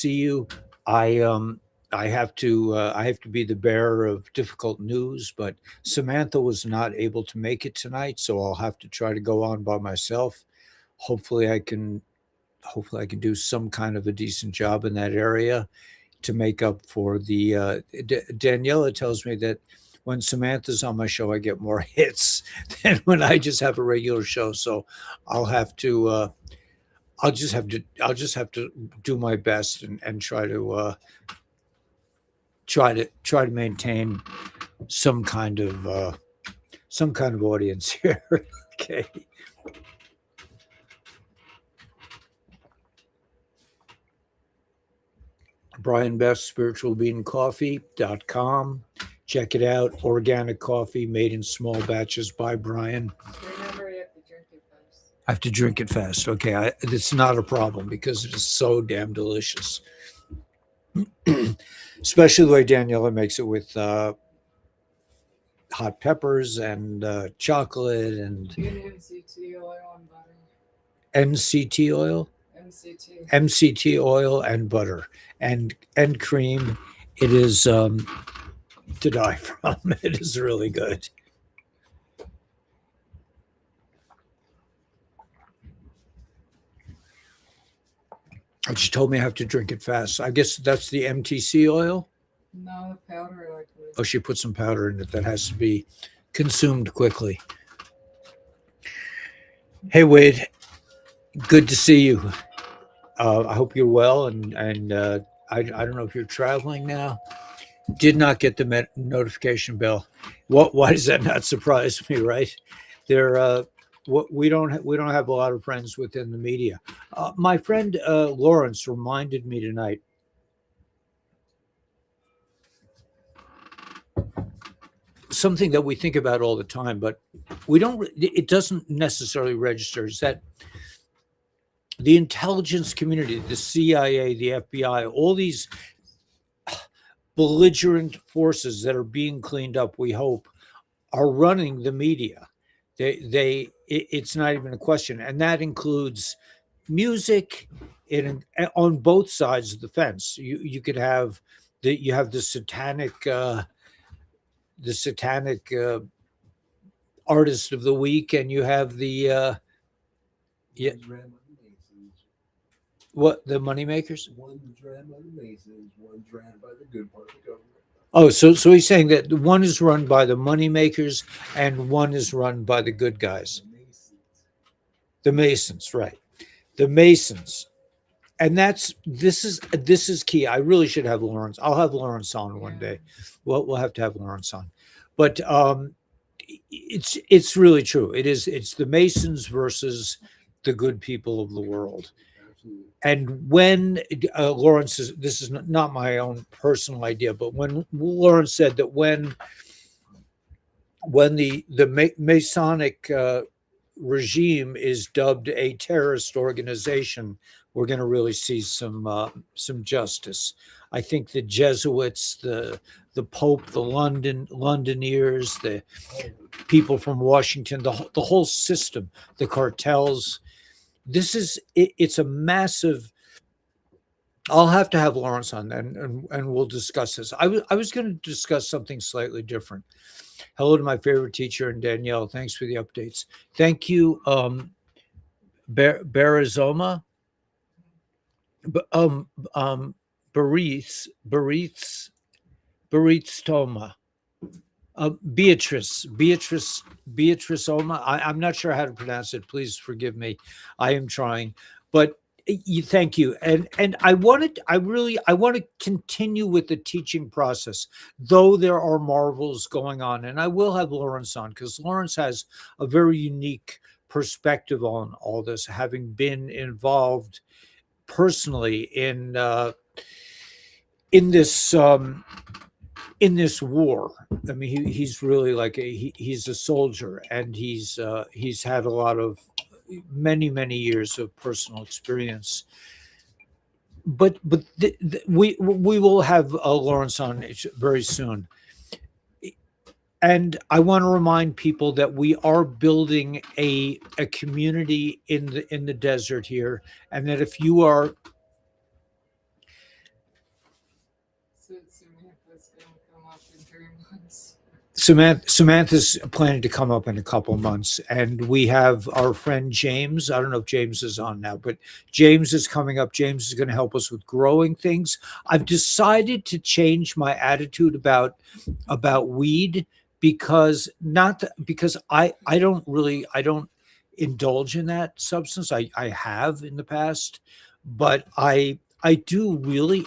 see you. I have to be the bearer of difficult news, but Samantha was not able to make it tonight, so I'll have to try to go on by myself. Hopefully I can hopefully I can do some kind of a decent job in that area to make up for the Daniela tells me that when Samantha's on my show I get more hits than when I just have a regular show. So I'll have to I'll just have to do my best and try to maintain some kind of audience here. Okay. Brian Best, spiritualbeingcoffee.com. Check it out. Organic coffee made in small batches by Brian. Remember, you have to drink it first. I have to drink it fast. Okay. It's not a problem because it is so damn delicious. Especially the way Daniela makes it with hot peppers and chocolate and MCT oil and butter. MCT oil, MCT. MCT oil and butter and cream. It is to die from. It is really good. She told me I have to drink it fast. I guess that's the MTC oil. No, powder like this. Oh, she put some powder in it that has to be consumed quickly. Hey, Wade, good to see you. I hope you're well, and I don't know if you're traveling now. Did not get the notification bell. Why does that not surprise me? Right? We don't have a lot of friends within the media. My friend Lawrence reminded me tonight. Something that we think about all the time, but we don't. It doesn't necessarily register. Is that the intelligence community, the CIA, the FBI, all these belligerent forces that are being cleaned up, we hope, are running the media. It's not even a question, and that includes music. On both sides of the fence. You could have you have the satanic artist of the week, and you have the yeah. What, the money makers? One's ran by the Masons, one's ran by the good part of the government. Oh, so he's saying that one is run by the money makers and one is run by the good guys. The Masons, right? The Masons, and this is key. I really should have Lawrence. I'll have Lawrence on one day. We'll have to have Lawrence on, but it's really true. It's the Masons versus the good people of the world. And when Lawrence this is not my own personal idea, but when Lawrence said that when the Masonic regime is dubbed a terrorist organization, we're going to really see some justice. I think the Jesuits, the Pope, the Londoners, the people from Washington, the whole system, the cartels. It's a massive. I'll have to have Lawrence on and we'll discuss this. I was going to discuss something slightly different. Hello to my favorite teacher and Danielle. Thanks for the updates. Thank you, Barizoma. Baritz Toma. Beatrice Oma. I'm not sure how to pronounce it. Please forgive me. I am trying, but thank you. And I want to continue with the teaching process, though there are marvels going on. And I will have Lawrence on because Lawrence has a very unique perspective on all this, having been involved personally in this war. I mean, he's really like he's a soldier, and he's had a lot of many years of personal experience. But we will have Lawrence on very soon. And I want to remind people that we are building a community in the desert here, and that if you are So Samantha's gonna come up in 3 months. Samantha's planning to come up in a couple months, and we have our friend James. I don't know if James is on now, but James is coming up. James is going to help us with growing things. I've decided to change my attitude about weed because not that, because I don't indulge in that substance. I have in the past, but I really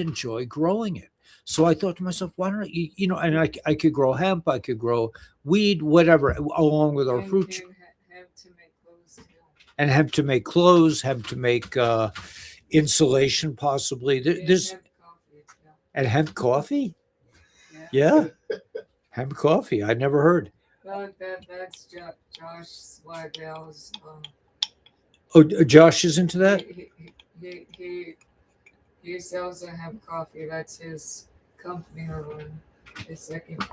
enjoy growing it. So I thought to myself, why don't you know, and I could grow hemp, I could grow weed, whatever, along with our And fruit can have to make clothes too. and hemp to make clothes, hemp to make insulation, possibly. And There's have coffee too. and hemp coffee. Yeah. Yeah, hemp coffee. I never heard. Well, that's Josh Swagell's. Oh, Josh is into that. He sells a hemp coffee. That's his company or one. His second.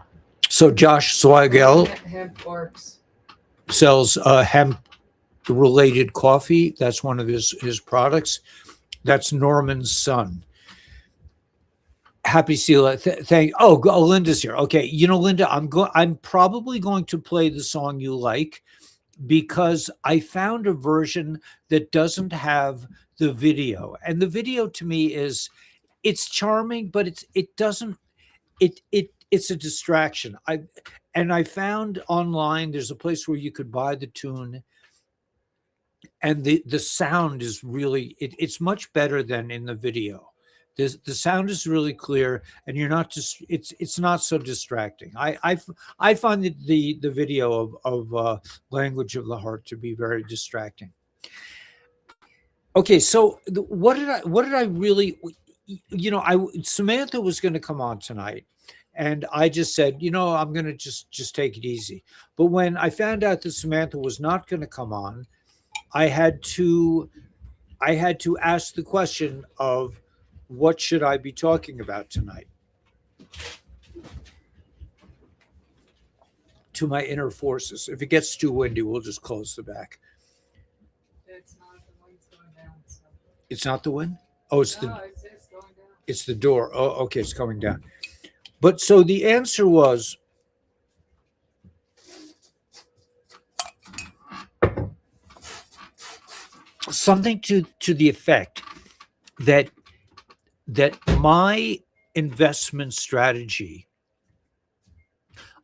So Josh Swagel Hemp Works. sells hemp related coffee. That's one of his products. That's Norman's son. Happy Sela. Thank. Oh, Linda's here. Okay, you know, Linda, I'm probably going to play the song you like because I found a version that doesn't have the video, and the video to me it's charming, but it doesn't it's a distraction. I found online there's a place where you could buy the tune, and the sound is really it's much better than in the video. The sound is really clear, and you're not just it's not so distracting. I find the video of Language of the Heart to be very distracting. Okay, so what did I really, you know, Samantha was going to come on tonight, and I just said, you know, I'm going to just take it easy. But when I found out that Samantha was not going to come on, I had to ask the question of what should I be talking about tonight to my inner forces. If it gets too windy, we'll just close the back. That's not the wind's going down. So. It's not the wind. Oh, it's No, it's going down. it's the door. Oh, okay, it's coming down. But so the answer was something to the effect that my investment strategy,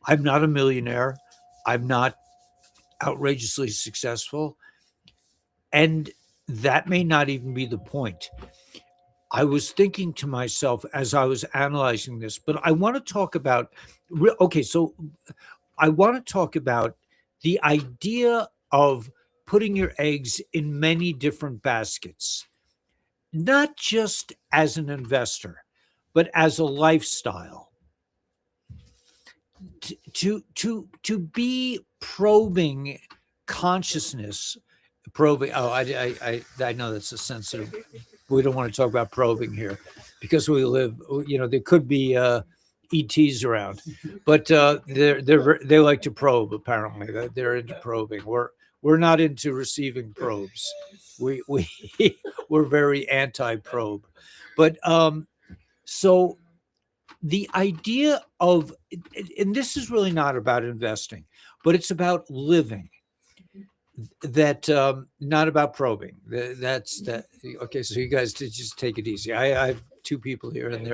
I'm not a millionaire, I'm not outrageously successful, and that may not even be the point. I was thinking to myself as I was analyzing this, but I want to talk about okay, so I want to talk about the idea of putting your eggs in many different baskets, not just as an investor, but as a lifestyle. To be probing consciousness, probing. Oh, I know that's a sensitive. We don't want to talk about probing here because we live. You know, there could be ETs around, but they like to probe. Apparently, they're into probing. We're not into receiving probes. We're very anti-probe, but so the idea of, and this is really not about investing, but it's about living. That not about probing. That's that. Okay, so you guys just take it easy. I have two people here, and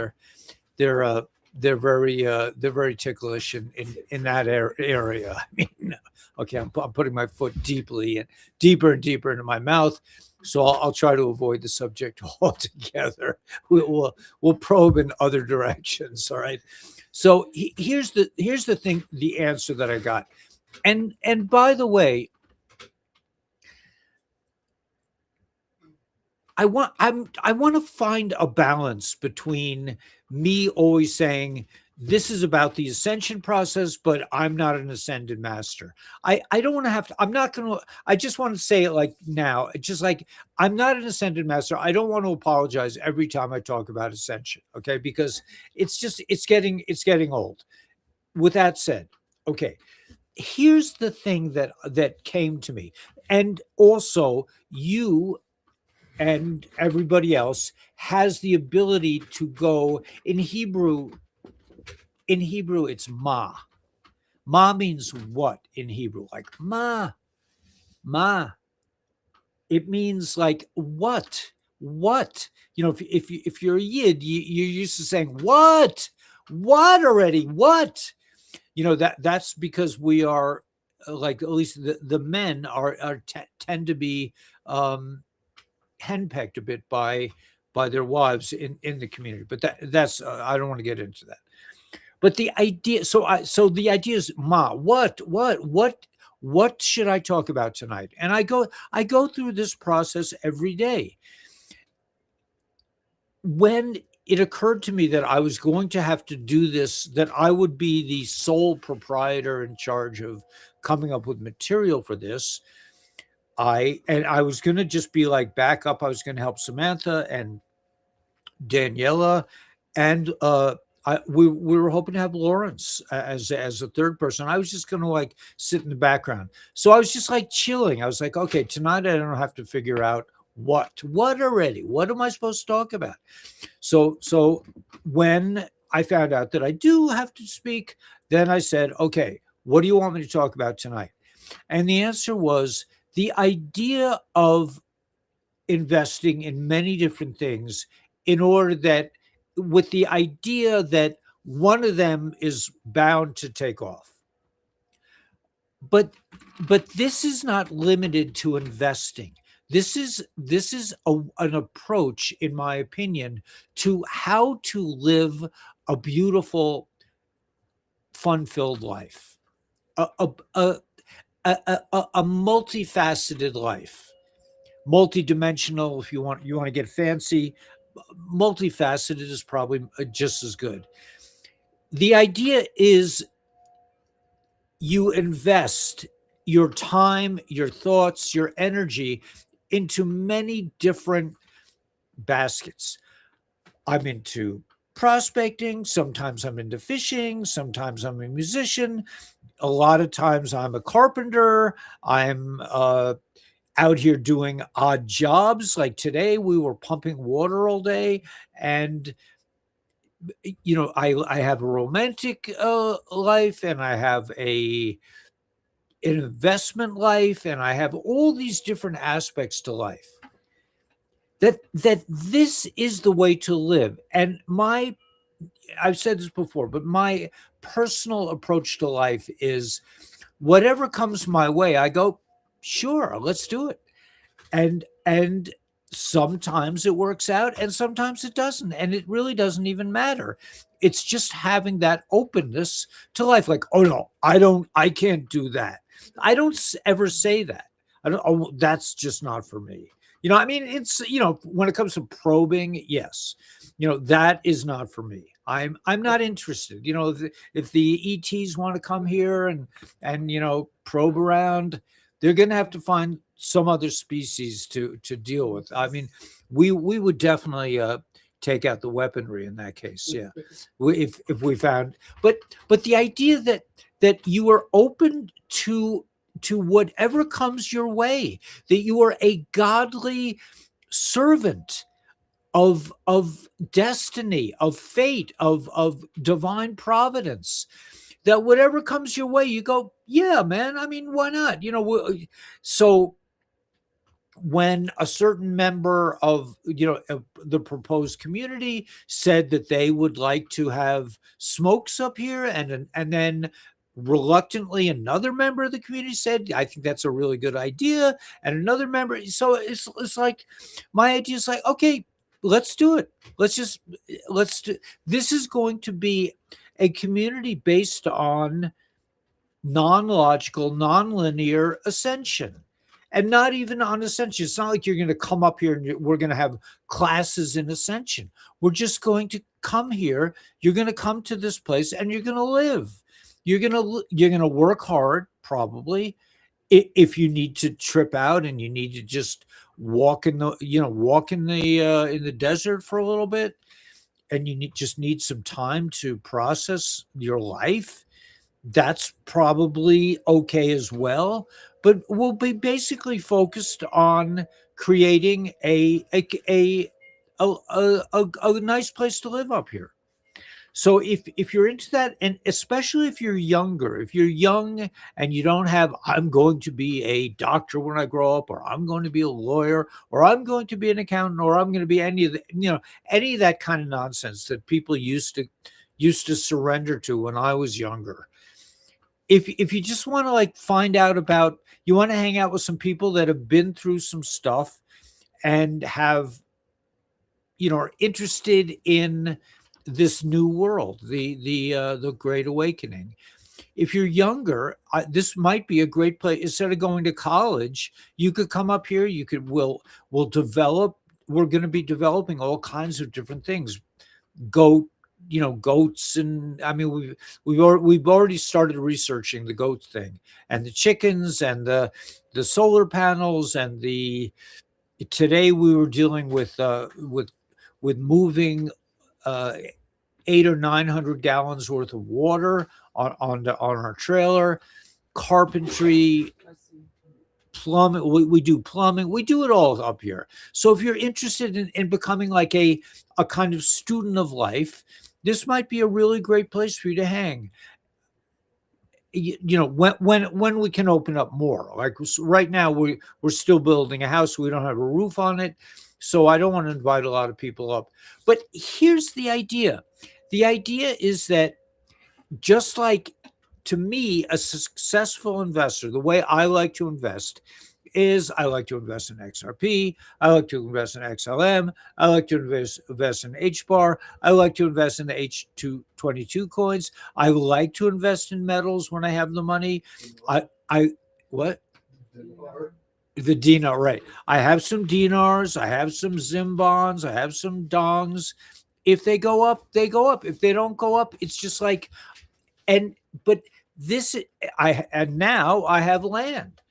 they're very ticklish in that area. I mean, okay, I'm putting my foot deeper and deeper into my mouth, so I'll try to avoid the subject altogether. We'll probe in other directions. All right. So here's the thing, the answer that I got, and by the way, I want to find a balance between me always saying this is about the ascension process, but I'm not an ascended master. I don't want to have to, I'm not going to, I just want to say it like now, it's just like, I'm not an ascended master. I don't want to apologize every time I talk about ascension. Okay. Because it's getting old. With that said, okay, here's the thing that came to me. And also you and everybody else has the ability to go in Hebrew. In Hebrew, it's ma. Ma means what in Hebrew? Like ma, ma. It means like what? What? You know, if you're a yid, you're used to saying what already? What? You know, that's because we are like, at least the men tend to be henpecked a bit by their wives in the community. But that's I don't want to get into that. But the idea, so the idea is, ma, what should I talk about tonight? And I go through this process every day. When it occurred to me that I was going to have to do this, that I would be the sole proprietor in charge of coming up with material for this, I was going to just be like backup. I was going to help Samantha and Daniela, and we were hoping to have Lawrence as a third person. I was just going to like sit in the background. So I was just like chilling. I was like, okay, tonight I don't have to figure out what already. What am I supposed to talk about? So when I found out that I do have to speak, then I said, okay, what do you want me to talk about tonight? And the answer was the idea of investing in many different things, in order that, with the idea that one of them is bound to take off. But this is not limited to investing. This is an approach, in my opinion, to how to live a beautiful, fun-filled life, a multifaceted life, multidimensional. If you want to get fancy, multifaceted is probably just as good. The idea is you invest your time, your thoughts, your energy into many different baskets. I'm into prospecting. Sometimes I'm into fishing. Sometimes I'm a musician. A lot of times I'm a carpenter. I'm out here doing odd jobs. Like today, we were pumping water all day. And, you know, I have a romantic life, and I have an investment life, and I have all these different aspects to life. That this is the way to live. And I've said this before, but my personal approach to life is, whatever comes my way, I go, sure, let's do it. And sometimes it works out and sometimes it doesn't. And it really doesn't even matter. It's just having that openness to life. Like, oh no, I can't do that. I don't ever say that. Oh, that's just not for me. You know, I mean, it's, you know, when it comes to probing, yes, you know, that is not for me. I'm not interested. You know, if the ETs want to come here and you know, probe around, they're going to have to find some other species to deal with. I mean, we would definitely take out the weaponry in that case. Yeah, if we found, but the idea that you are open to whatever comes your way, that you are a godly servant of destiny, of fate, of divine providence, that whatever comes your way, you go, yeah, man, I mean, why not? You know, so when a certain member of, you know, the proposed community said that they would like to have smokes up here, and then reluctantly another member of the community said, I think that's a really good idea, and another member, so it's like, my idea is like, okay, let's do it. Let's do, this is going to be a community based on non-logical, non-linear ascension. And not even on ascension. It's not like you're going to come up here and we're going to have classes in ascension. We're just going to come here. You're going to come to this place and you're going to live. You're going to work hard, probably. If you need to trip out and you need to just walk in the desert for a little bit, and you just need some time to process your life, that's probably okay as well. But we'll be basically focused on creating a nice place to live up here. So if you're into that, and especially if you're younger, if you're young and you don't have, I'm going to be a doctor when I grow up, or I'm going to be a lawyer, or I'm going to be an accountant, or I'm going to be any of the, any of that kind of nonsense that people used to surrender to when I was younger. If you just want to like find out about, you want to hang out with some people that have been through some stuff and have, are interested in this new world, the Great Awakening. If you're younger, this might be a great place. Instead of going to college, you could come up here. We'll develop. We're going to be developing all kinds of different things. Goats, and I mean we've already started researching the goat thing, and the chickens, and the solar panels, and today we were dealing with moving 800 or 900 gallons worth of water on our trailer, carpentry, plumbing. We do plumbing. We do it all up here. So if you're interested in becoming like a kind of student of life, this might be a really great place for you to hang. When we can open up more. Like right now, we're still building a house. We don't have a roof on it. So I don't want to invite a lot of people up. But here's the idea. The idea is that, just like, to me, a successful investor, the way I like to invest is I like to invest in XRP. I like to invest in XLM. I like to invest in HBAR. I like to invest in the H222 coins. I like to invest in metals when I have the money. What? The dinar, right. I have some dinars. I have some Zim bonds. I have some dongs. If they go up, they go up. If they don't go up, it's just like, but now I have land.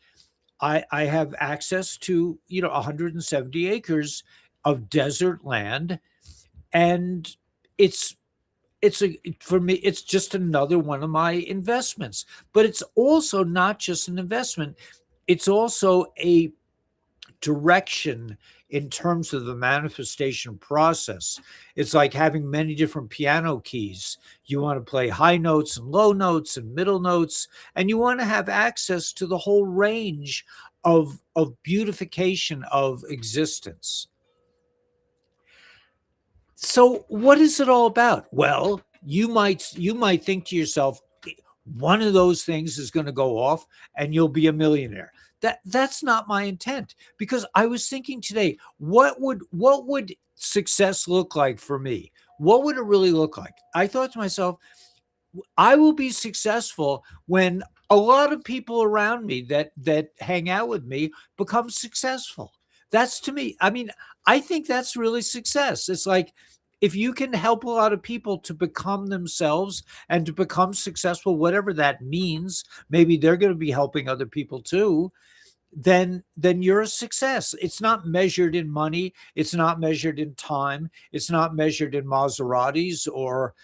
I have access to 170 acres of desert land, and for me, it's just another one of my investments. But it's also not just an investment. It's also a direction in terms of the manifestation process. It's like having many different piano keys. You want to play high notes and low notes and middle notes, and you want to have access to the whole range of beautification of existence. So what is it all about? Well, you might think to yourself, one of those things is going to go off and you'll be a millionaire. That's not my intent, because I was thinking today, what would success look like for me? What would it really look like? I thought to myself, I will be successful when a lot of people around me that hang out with me become successful. That's, to me, I mean, I think that's really success. It's like, if you can help a lot of people to become themselves and to become successful, whatever that means, maybe they're going to be helping other people too, then you're a success. It's not measured in money. It's not measured in time. It's not measured in Maseratis or,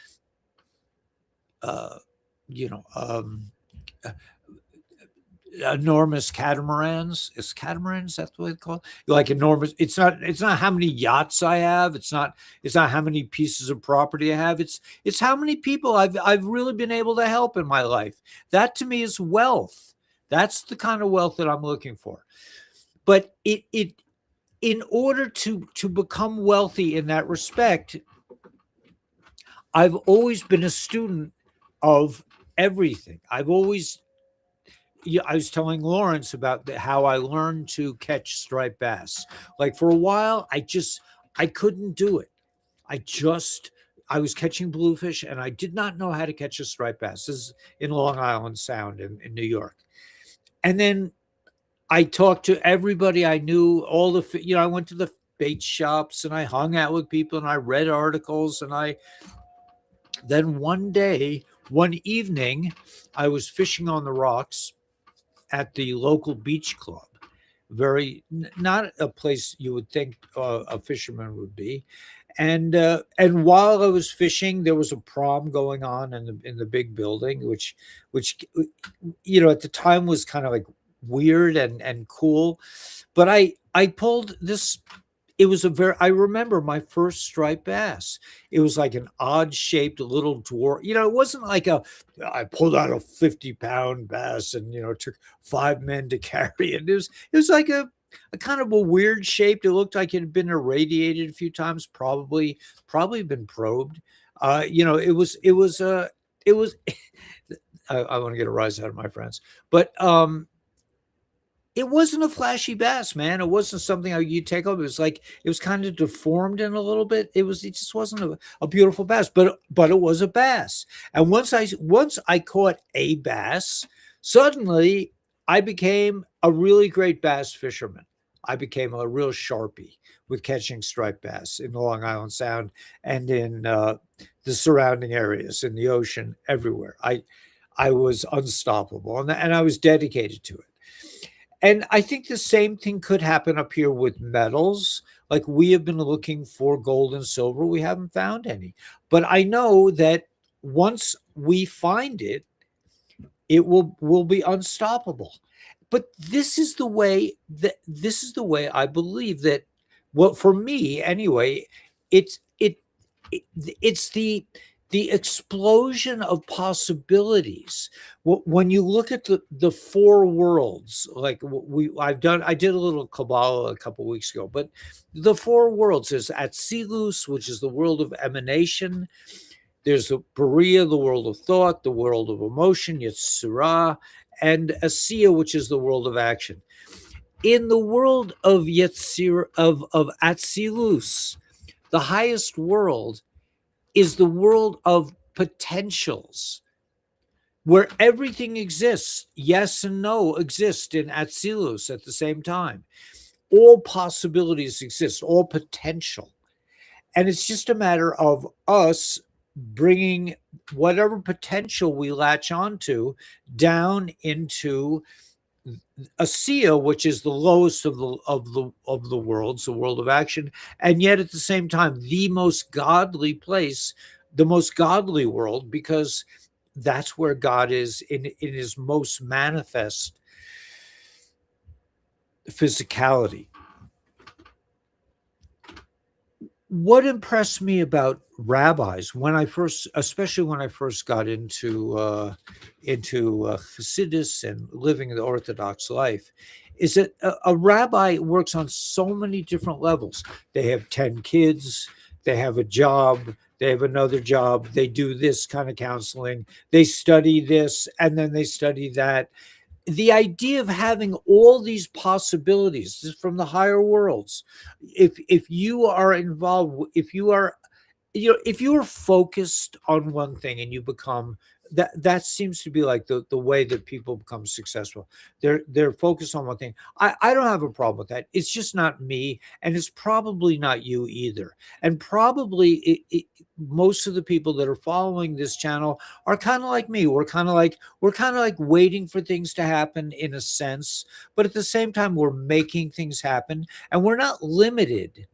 enormous catamarans. Is catamarans, that's what they call it? Like enormous. It's not how many yachts I have. It's not how many pieces of property I have. It's how many people I've really been able to help in my life. That, to me, is wealth. That's the kind of wealth that I'm looking for. But in order to become wealthy in that respect, I've always been a student of everything. I was telling Lawrence about how I learned to catch striped bass. Like, for a while, I couldn't do it. I was catching bluefish, and I did not know how to catch a striped bass. This is in Long Island Sound in New York. And then I talked to everybody I knew, I went to the bait shops, and I hung out with people, and I read articles, and then one evening, I was fishing on the rocks at the local beach club. Not a place you would think a fisherman would be. And while I was fishing, there was a prom going on in the big building, which at the time was kind of like weird and cool. But I pulled this. It was I remember my first striped bass. It was like an odd shaped little dwarf. It wasn't like I pulled out a 50-pound bass and, it took 5 men to carry it. It was like a kind of a weird shaped. It looked like it had been irradiated a few times, probably been probed. It was I want to get a rise out of my friends, but it wasn't a flashy bass, man. It wasn't something you take up. It was kind of deformed in a little bit. It just wasn't a beautiful bass, but it was a bass. And once I caught a bass, suddenly I became a really great bass fisherman. I became a real sharpie with catching striped bass in the Long Island Sound and in the surrounding areas, in the ocean, everywhere. I was unstoppable, and I was dedicated to it. And I think the same thing could happen up here with metals. Like, we have been looking for gold and silver. We haven't found any. But I know that once we find it, it will be unstoppable. But this is the way I believe that, well, for me anyway, it's it's the explosion of possibilities. When you look at the four worlds, like I did a little Kabbalah a couple weeks ago, but the four worlds is Atzilus, which is the world of emanation. There's the Berea, the world of thought, the world of emotion, Yetzirah, and Asiya, which is the world of action. In the world of Yetzirah, of Atzilus, the highest world is the world of potentials, where everything exists. Yes and no exist in Atzilus at the same time. All possibilities exist, all potential. And it's just a matter of us bringing whatever potential we latch onto down into Asiya, which is the lowest of the worlds, the world of action, and yet at the same time the most godly place, the most godly world, because that's where God is in his most manifest physicality. What impressed me about rabbis especially when I first got into Hasidus and living the Orthodox life, is that a rabbi works on so many different levels. They have 10 kids, they have a job, they have another job, they do this kind of counseling, they study this, and then they study that. The idea of having all these possibilities from the higher worlds, if you are involved, if you are focused on one thing and you become that seems to be like the way that people become successful. They're focused on one thing. I don't have a problem with that. It's just not me, and it's probably not you either. And probably most of the people that are following this channel are kind of like me. We're kind of like waiting for things to happen in a sense, but at the same time we're making things happen, and we're not limited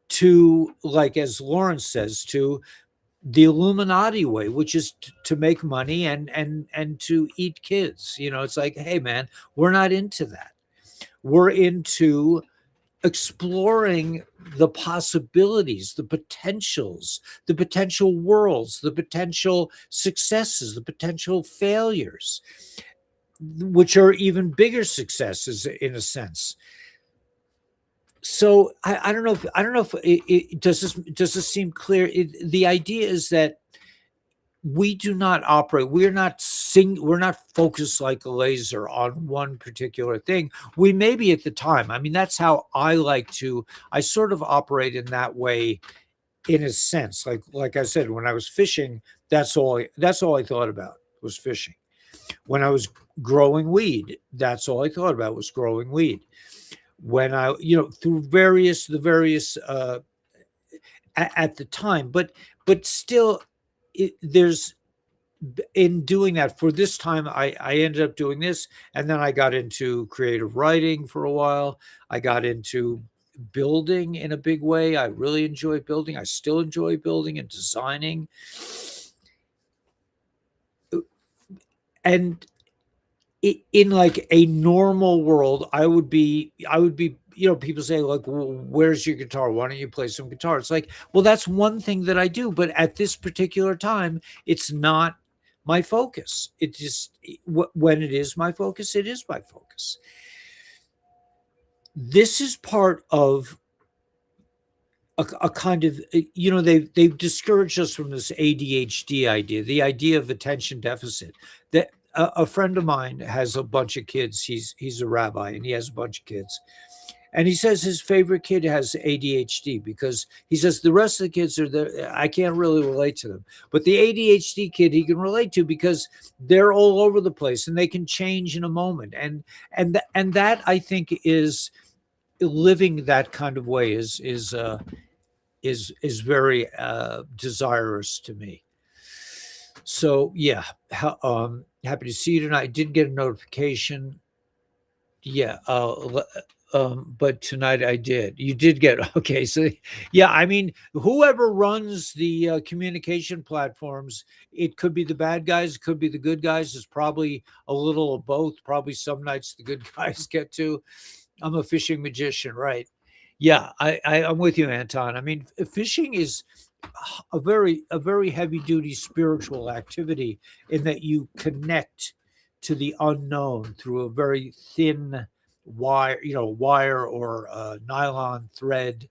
to, like, as Lawrence says, to the Illuminati way, which is to make money and to eat kids. It's like, hey man, we're not into that. We're into exploring the possibilities, the potentials, the potential worlds, the potential successes, the potential failures, which are even bigger successes in a sense. So I don't know if does this seem clear? The idea is that we do not operate. We're not focused like a laser on one particular thing. We may be at the time. I mean, that's how I sort of operate in that way, in a sense. Like I said, when I was fishing, that's all I thought about was fishing. When I was growing weed, that's all I thought about was growing weed. When I, through the various at the time, but still, there's, in doing that for this time, I ended up doing this, and then I got into creative writing for a while. I got into building in a big way. I really enjoy building. I still enjoy building and designing. And in like a normal world, I would be, people say like, well, where's your guitar? Why don't you play some guitar? It's like, well, that's one thing that I do, but at this particular time, it's not my focus. It just, when it is my focus, it is my focus. This is part of a kind of, they've discouraged us from this ADHD idea, the idea of attention deficit. That a friend of mine has a bunch of kids. He's a rabbi and he has a bunch of kids. And he says his favorite kid has ADHD because he says the rest of the kids are there. I can't really relate to them. But the ADHD kid he can relate to because they're all over the place and they can change in a moment. And that I think is living that kind of way is very desirous to me. So yeah, happy to see you tonight. I did get a notification. Yeah, but tonight I did. You did get okay. So yeah, I mean, whoever runs the communication platforms, it could be the bad guys, it could be the good guys. It's probably a little of both. Probably some nights the good guys get to. I'm a fishing magician, right? Yeah, I'm with you, Anton. I mean, fishing is a very heavy duty spiritual activity in that you connect to the unknown through a very thin wire or nylon thread.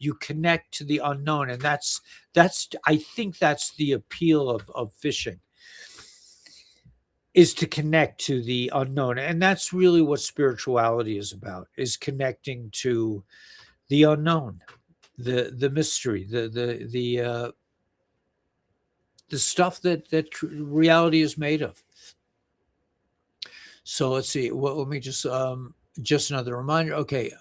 You connect to the unknown, and that's I think that's the appeal of fishing, is to connect to the unknown. And that's really what spirituality is about, is connecting to the unknown, the mystery, the stuff that reality is made of. So let's see. Well, let me just another reminder. Okay.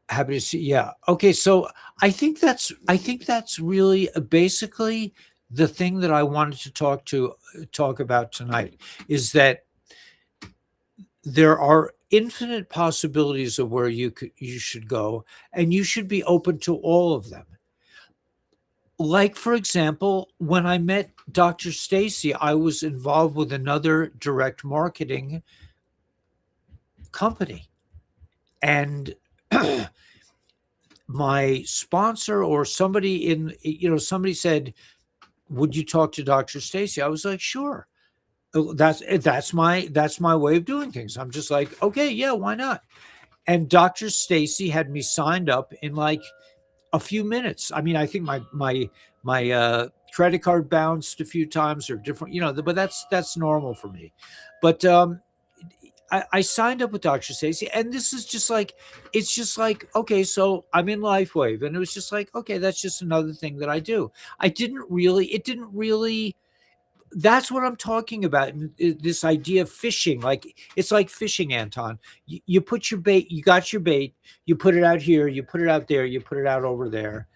Happy to see. Yeah. Okay. So I think that's really basically the thing that I wanted to talk about tonight, is that there are infinite possibilities of where you should go, and you should be open to all of them. Like, for example, when I met Dr. Stacy, I was involved with another direct marketing company. And my sponsor or somebody somebody said, would you talk to Dr. Stacy? I was like, sure. That's my way of doing things. I'm just like, okay, yeah, why not? And Dr. Stacy had me signed up in like a few minutes. I mean, I think my credit card bounced a few times or different, but that's normal for me. But I signed up with Dr. Stacy, and this is just like, it's just like, okay, so I'm in LifeWave, and it was just like, okay, that's just another thing that I do. It didn't really. That's what I'm talking about. This idea of fishing, like it's like fishing, Anton. You put your bait, you got your bait, you put it out here, you put it out there, you put it out over there,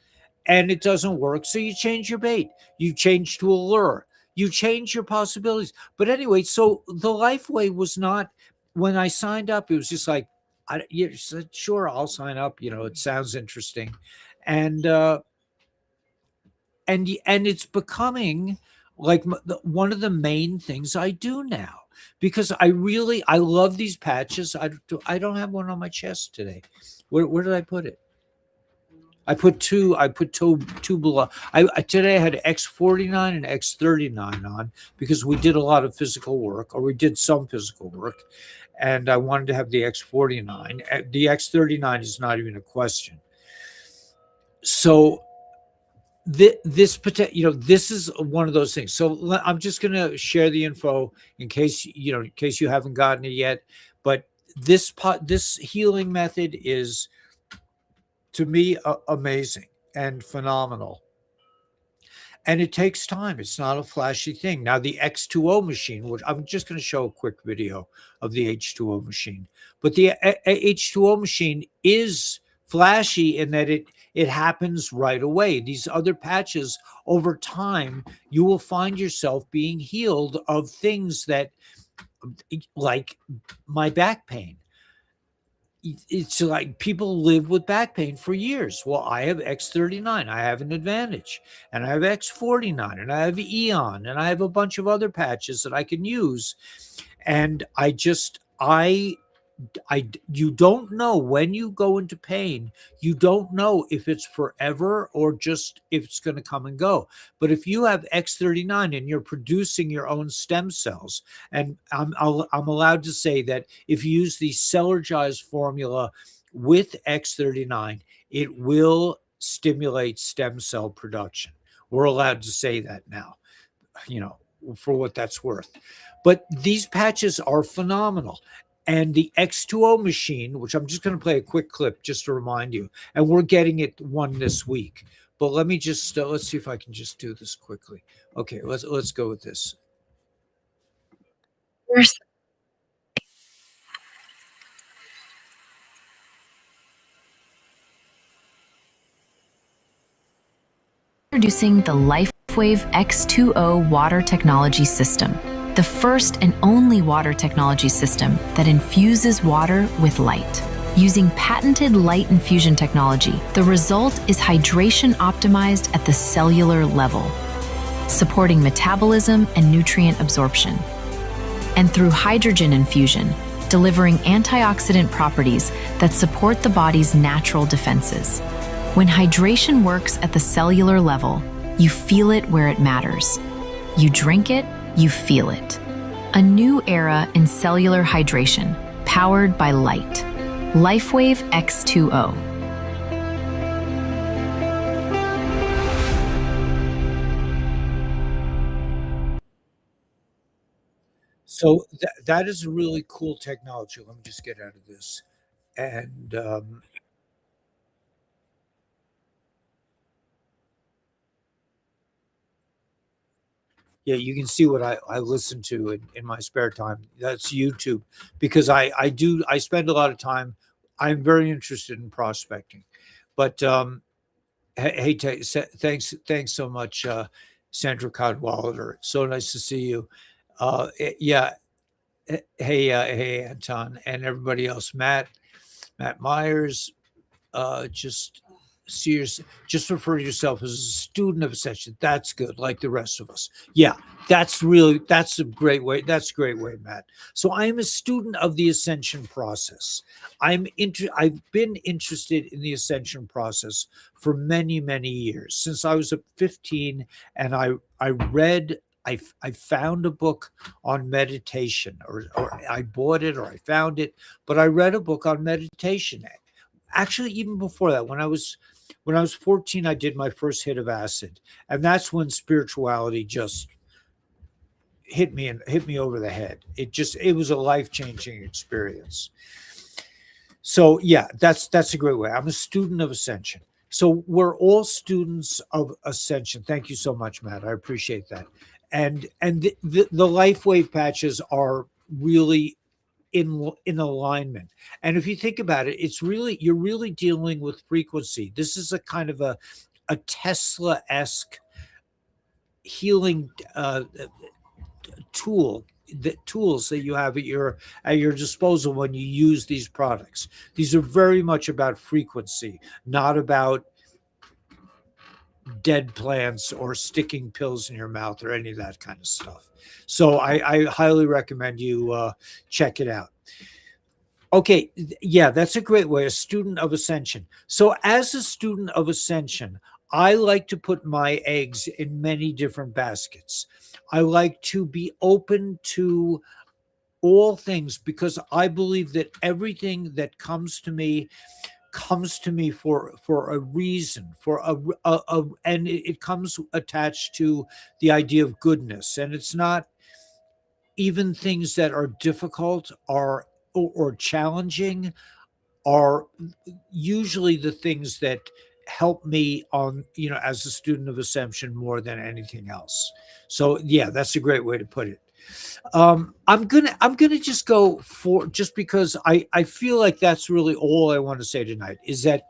and it doesn't work. So you change your bait, you change to a lure, you change your possibilities. But anyway, so the LifeWay was not, when I signed up, it was just like, yeah, sure, I'll sign up. It sounds interesting, and it's becoming like one of the main things I do now, because I love these patches. I don't have one on my chest today. Where did I put it? I put two below. Today I had X49 and X39 on because we did a lot of physical work, or we did some physical work, and I wanted to have the X49. The X39 is not even a question. So this is one of those things. So I'm just going to share the info in case you haven't gotten it yet. But this healing method is, to me, amazing and phenomenal. And it takes time. It's not a flashy thing. Now, the X2O machine, which I'm just going to show a quick video of the H2O machine, but the H2O machine is flashy in that it happens right away. These other patches, over time, you will find yourself being healed of things that, like my back pain. It's like people live with back pain for years. Well, I have X39. I have an advantage. And I have X49. And I have Eon. And I have a bunch of other patches that I can use. And you don't know when you go into pain, you don't know if it's forever or just if it's going to come and go. But if you have X39 and you're producing your own stem cells, and I'm allowed to say that if you use the Celergize formula with X39, it will stimulate stem cell production. We're allowed to say that now, you know, for what that's worth. But these patches are phenomenal. And the X2O machine, which I'm just going to play a quick clip just to remind you, and we're getting it one this week. But let me just let's see if I can just do this quickly. Okay, let's go with this. Introducing the LifeWave X2O water technology system, the first and only water technology system that infuses water with light. Using patented light infusion technology, the result is hydration optimized at the cellular level, supporting metabolism and nutrient absorption. And through hydrogen infusion, delivering antioxidant properties that support the body's natural defenses. When hydration works at the cellular level, you feel it where it matters. You drink it, you feel it. A new era in cellular hydration, powered by light. LifeWave X2O. So that is a really cool technology. Let me just get out of this. And yeah, you can see what I listen to in my spare time. That's YouTube, because I spend a lot of time. I'm very interested in prospecting. But hey, thanks so much, Sandra Cadwallader. So nice to see you. Yeah. Hey, Anton, and everybody else. Matt Myers. Just just refer to yourself as a student of Ascension. That's good, like the rest of us. Yeah, that's a great way. That's a great way, Matt. So I am a student of the Ascension process. I've been interested in the Ascension process for many years, since I was 15, and I found a book on meditation, or I bought it, or I found it, but I read a book on meditation. Actually, even before that, when I was 14, I did my first hit of acid, and that's when spirituality just hit me over the head. It was a life-changing experience. So yeah, that's a great way. I'm a student of Ascension. So we're all students of Ascension. Thank you so much, Matt. I appreciate that. And the LifeWave patches are really in alignment. And if you think about it, you're really dealing with frequency. This is a kind of a Tesla-esque healing tools that you have at your disposal when you use these products. These are very much about frequency, not about dead plants or sticking pills in your mouth or any of that kind of stuff. So I highly recommend you check it out. Okay, yeah, that's a great way. A student of Ascension. So as a student of Ascension, I like to put my eggs in many different baskets. I like to be open to all things, because I believe that everything that comes to me for a reason, and it comes attached to the idea of goodness. And it's not even things that are difficult or challenging are usually the things that help me on, as a student of Ascension, more than anything else. So yeah, that's a great way to put it. I'm gonna just go for, just because I feel like that's really all I want to say tonight, is that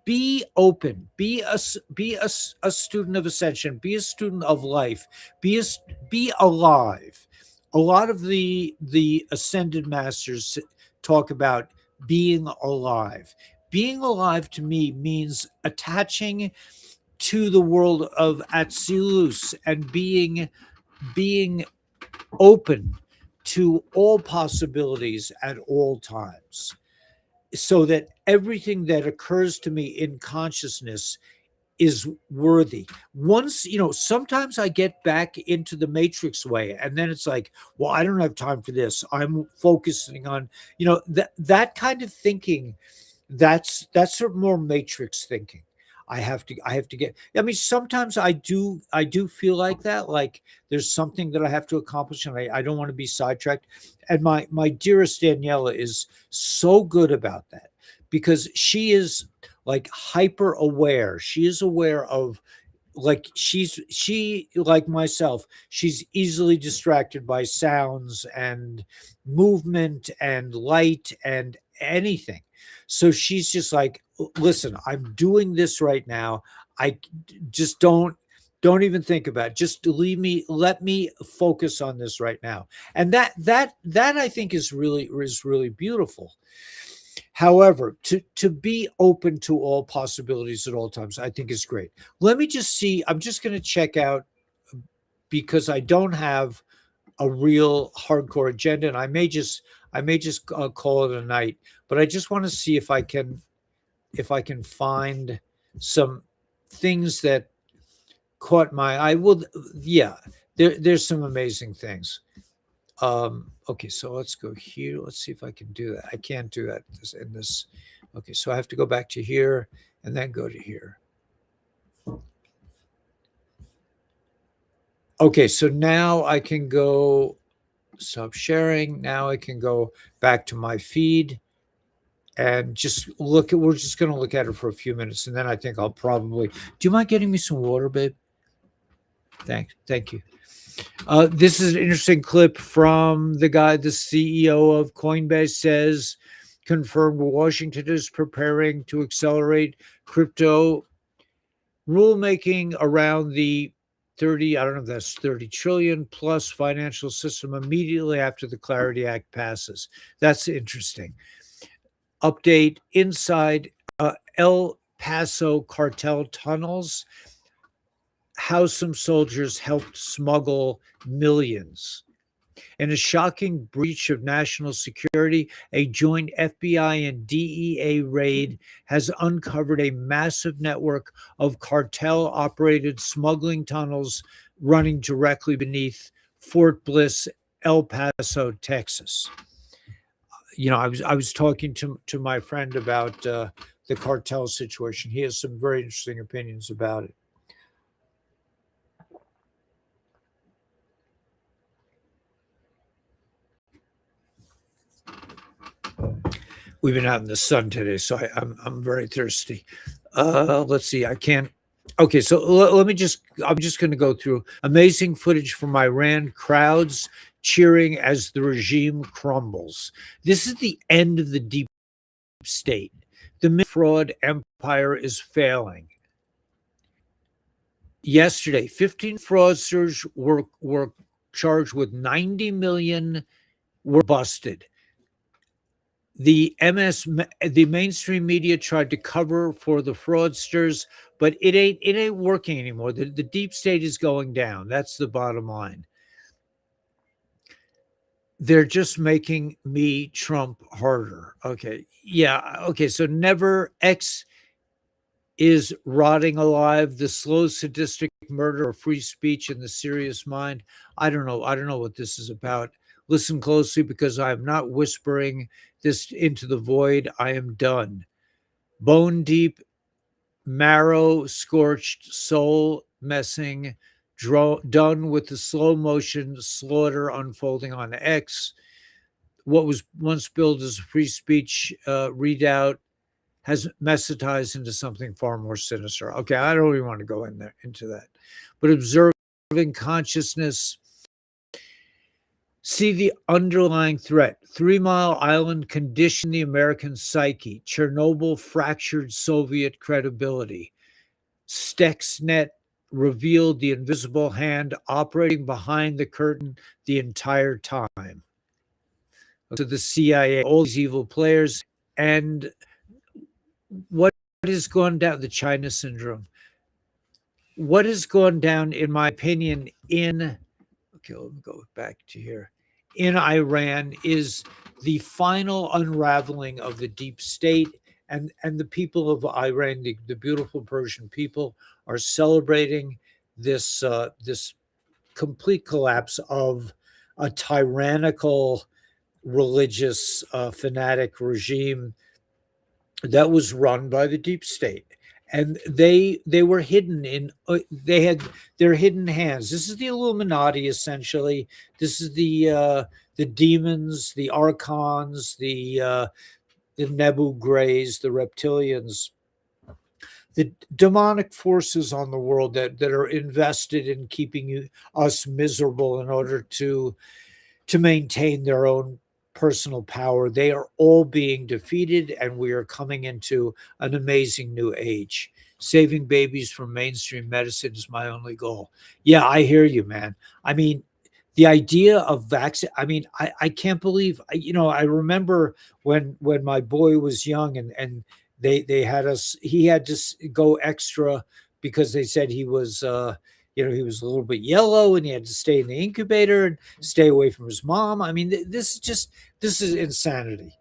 be open, be a student of Ascension, be a student of life, be alive. A lot of the ascended masters talk about being alive. Being alive to me means attaching to the world of Atzilus and being open to all possibilities at all times, so that everything that occurs to me in consciousness is worthy. Once, sometimes I get back into the matrix way, and then it's like, well, I don't have time for this. I'm focusing on, that kind of thinking. That's sort of more matrix thinking. I have to get, I mean, sometimes I do feel like that, like there's something that I have to accomplish, and I don't want to be sidetracked. And my dearest Daniela is so good about that, because she is like hyper aware. She is aware of, like, she like myself, she's easily distracted by sounds and movement and light and anything. So she's just like, listen, I'm doing this right now. I just don't even think about it. Just let me focus on this right now. And that I think is really beautiful. However, to be open to all possibilities at all times, I think is great. Let me just see. I'm just going to check out, because I don't have a real hardcore agenda, and I may just call it a night. But I just want to see if I can find some things that caught my eye. Well, yeah, there's some amazing things. Okay, so let's go here. Let's see if I can do that. I can't do that in this. Okay, so I have to go back to here and then go to here. Okay, so now I can go stop sharing. Now I can go back to my feed and just look at, we're just going to look at it for a few minutes, and then I think I'll probably, do you mind getting me some water, babe? Thank you. This is an interesting clip from the guy, the CEO of Coinbase says, confirmed Washington is preparing to accelerate crypto rulemaking around the 30, I don't know if that's 30 trillion plus financial system immediately after the Clarity Act passes. That's interesting. Update inside El Paso cartel tunnels, how some soldiers helped smuggle millions. In a shocking breach of national security, a joint FBI and DEA raid has uncovered a massive network of cartel-operated smuggling tunnels running directly beneath Fort Bliss, El Paso, Texas. I was talking to my friend about the cartel situation. He has some very interesting opinions about it. We've been out in the sun today, so I'm very thirsty. Let's see. I can't. Okay, so let me just. I'm just going to go through amazing footage from Iran. Crowds cheering as the regime crumbles. This is the end of the deep state. The fraud empire is failing. Yesterday, 15 fraudsters were charged with 90 million. Were busted. The mainstream media tried to cover for the fraudsters, but it ain't working anymore. The deep state is going down. That's the bottom line. They're just making me Trump harder. Okay. Yeah. Okay. So never X is rotting alive. The slow sadistic murder of free speech in the serious mind. I don't know what this is about. Listen closely, because I am not whispering this into the void. I am done. Bone deep, marrow scorched, soul messing, done with the slow motion slaughter unfolding on X. What was once billed as a free speech readout has mesitized into something far more sinister. Okay, I don't even want to go into that. But observing consciousness, see the underlying threat. 3 Mile Island conditioned the American psyche. Chernobyl fractured Soviet credibility. Stuxnet revealed the invisible hand operating behind the curtain the entire time. To the CIA, all these evil players, and what has gone down, the China syndrome. What has gone down, in my opinion, okay, let me go back to here. in Iran is the final unraveling of the deep state, and the people of Iran, the beautiful Persian people, are celebrating this complete collapse of a tyrannical religious fanatic regime that was run by the deep state, and they were hidden in they had their hidden hands. This is the Illuminati, essentially. This is the demons, the archons, the Nebu Greys, the reptilians, the demonic forces on the world that are invested in keeping us miserable in order to maintain their own personal power. They are all being defeated, and we are coming into an amazing new age. Saving babies from mainstream medicine is my only goal. Yeah, I hear you, man. I mean, the idea of vaccine, I mean, I can't believe, I remember when my boy was young, and they had us, he had to go extra because they said he was he was a little bit yellow, and he had to stay in the incubator and stay away from his mom. I mean, this is insanity.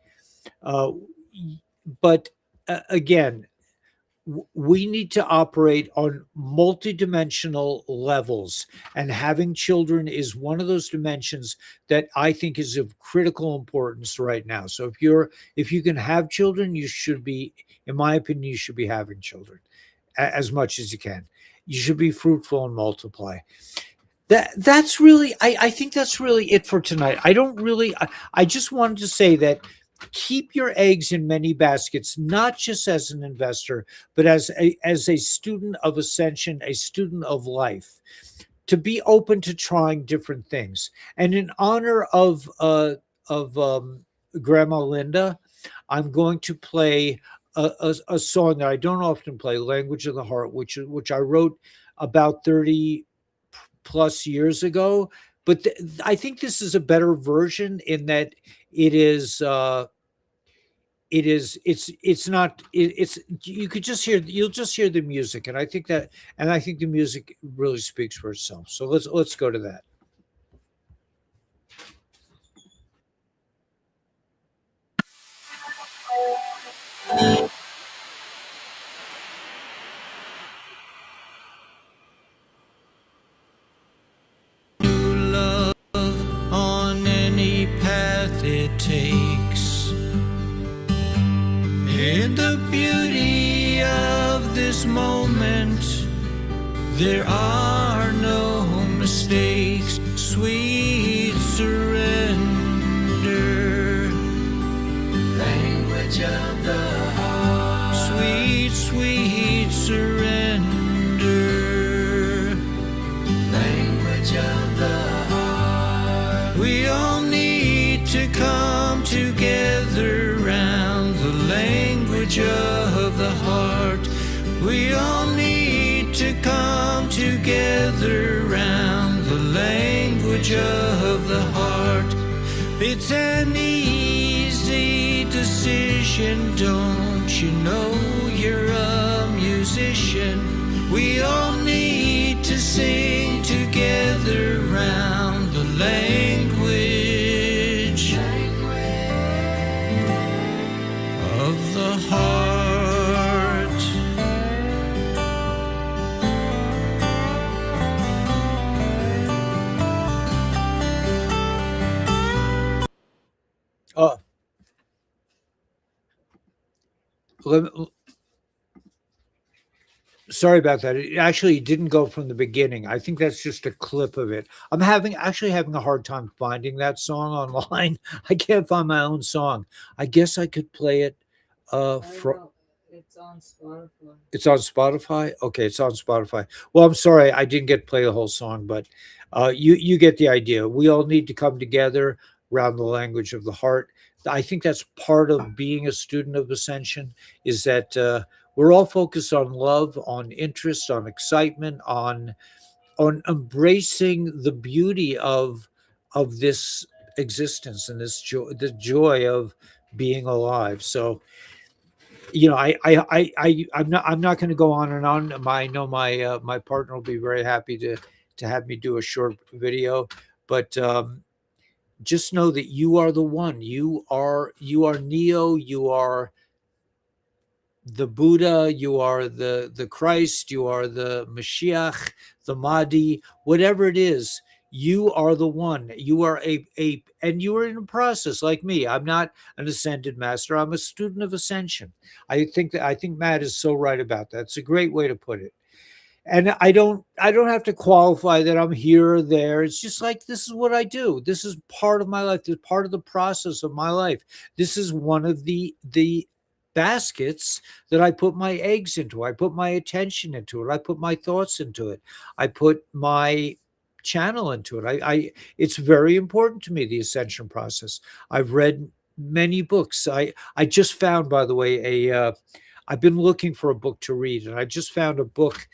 Uh, but again, we need to operate on multidimensional levels, and having children is one of those dimensions that I think is of critical importance right now. So if you can have children, you should be, in my opinion, you should be having children as much as you can. You should be fruitful and multiply. That's really, I think that's really it for tonight. I just wanted to say that keep your eggs in many baskets, not just as an investor, but as a student of Ascension, a student of life, to be open to trying different things. And in honor of Grandma Linda, I'm going to play a song that I don't often play, "Language of the Heart," which I wrote about 30 plus years ago. But I think this is a better version in that it's not, you could just hear, you'll just hear the music, and I think the music really speaks for itself. So let's go to that. Love on any path it takes, in the beauty of this moment, there are no mistakes. Sweet surrender, language of the heart. Sweet, sweet surrender, language of the heart. We all need to come together around the language of the heart. We all need to come together around the language of the heart. It's an easy decision, don't you know you're a musician? We all need to sing together around the language of the heart. Sorry about that. It actually didn't go from the beginning. I think that's just a clip of it. I'm actually having a hard time finding that song online. I can't find my own song. I guess I could play it from. It's on Spotify. It's on Spotify? Okay, it's on Spotify. Well, I'm sorry I didn't get to play the whole song, but you get the idea. We all need to come together around the language of the heart. I think that's part of being a student of Ascension, is that we're all focused on love, on interest, on excitement, on embracing the beauty of this existence and this joy, the joy of being alive. So, I'm not going to go on and on. I know my partner will be very happy to have me do a short video, but just know that you are the one. You are Neo. You are the Buddha, you are the Christ, you are the Mashiach, the Mahdi, whatever it is, you are the one. You are and you are in a process like me. I'm not an ascended master. I'm a student of ascension. I think Matt is so right about that. It's a great way to put it. And I don't have to qualify that I'm here or there. It's just like, this is what I do. This is part of my life. This is part of the process of my life. This is one of the baskets that I put my eggs into. I put my attention into it. I put my thoughts into it. I put my channel into it. I it's very important to me, the ascension process. I've read many books. I just found, by the way, I've been looking for a book to read, and I just found a book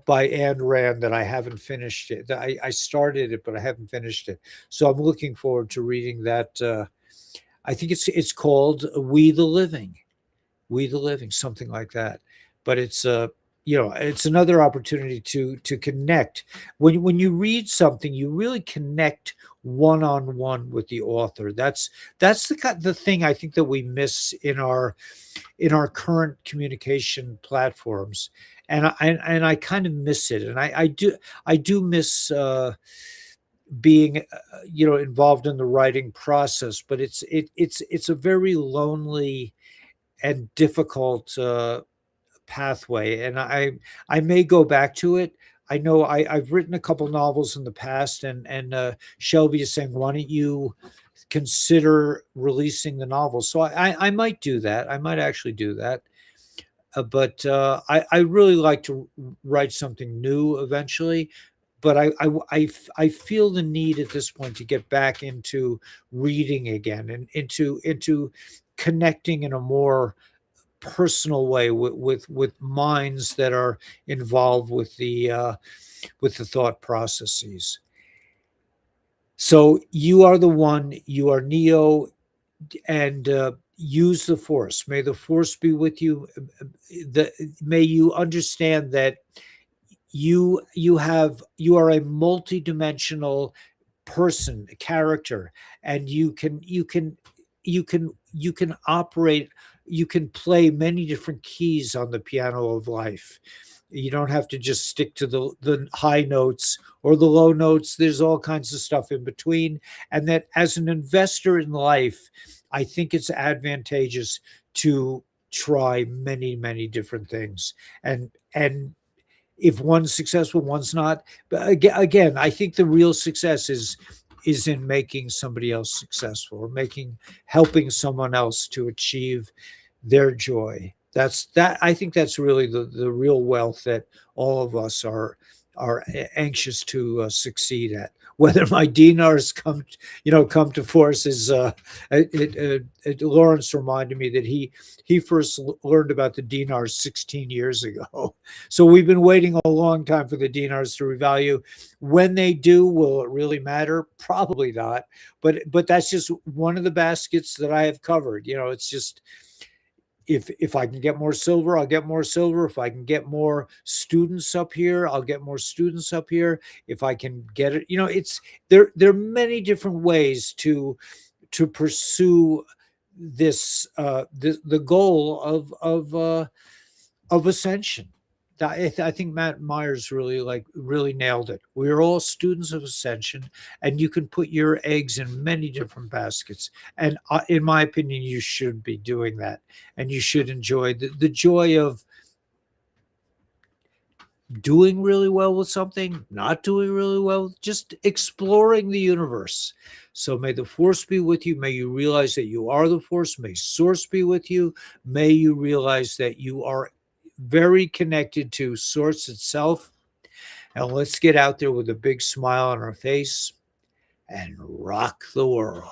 by Ayn Rand that I haven't finished it. I started it, but I haven't finished it. So I'm looking forward to reading that. I think it's called We the Living, We the Living, something like that. But it's it's another opportunity to connect. When you read something, you really connect one on one with the author. That's the thing I think that we miss in our current communication platforms, and I kind of miss it, and I do miss being involved in the writing process, but it's a very lonely and difficult pathway, and I may go back to it. I know I've written a couple novels in the past, and Shelby is saying, why don't you consider releasing the novel? So I might do that. I might actually do that. But I really like to write something new eventually. But I feel the need at this point to get back into reading again, and into connecting in a more personal way with minds that are involved with the thought processes. So you are the one. You are Neo, and use the force. May the force be with you. May you understand that you are a multidimensional person, a character, and you can operate. You can play many different keys on the piano of life. You don't have to just stick to the high notes or the low notes. There's all kinds of stuff in between. And that, as an investor in life, I think it's advantageous to try many, many different things. And if one's successful, one's not. But again, I think the real success is in making somebody else successful, or helping someone else to achieve their joy. I think that's really the real wealth that all of us are anxious to succeed at. Whether my dinars come to force is Lawrence reminded me that he first learned about the dinars 16 years ago. So we've been waiting a long time for the dinars to revalue. When they do, will it really matter? Probably not. But that's just one of the baskets that I have covered. It's just, if I can get more silver, I'll get more silver. If I can get more students up here, I'll get more students up here. If I can get it, it's there are many different ways to pursue this the goal of ascension. I think Matt Myers really nailed it. We're all students of ascension, and you can put your eggs in many different baskets. And in my opinion, you should be doing that, and you should enjoy the joy of doing really well with something, not doing really well, just exploring the universe. So may the force be with you. May you realize that you are the force. May source be with you. May you realize that you are very connected to source itself. And let's get out there with a big smile on our face and rock the world.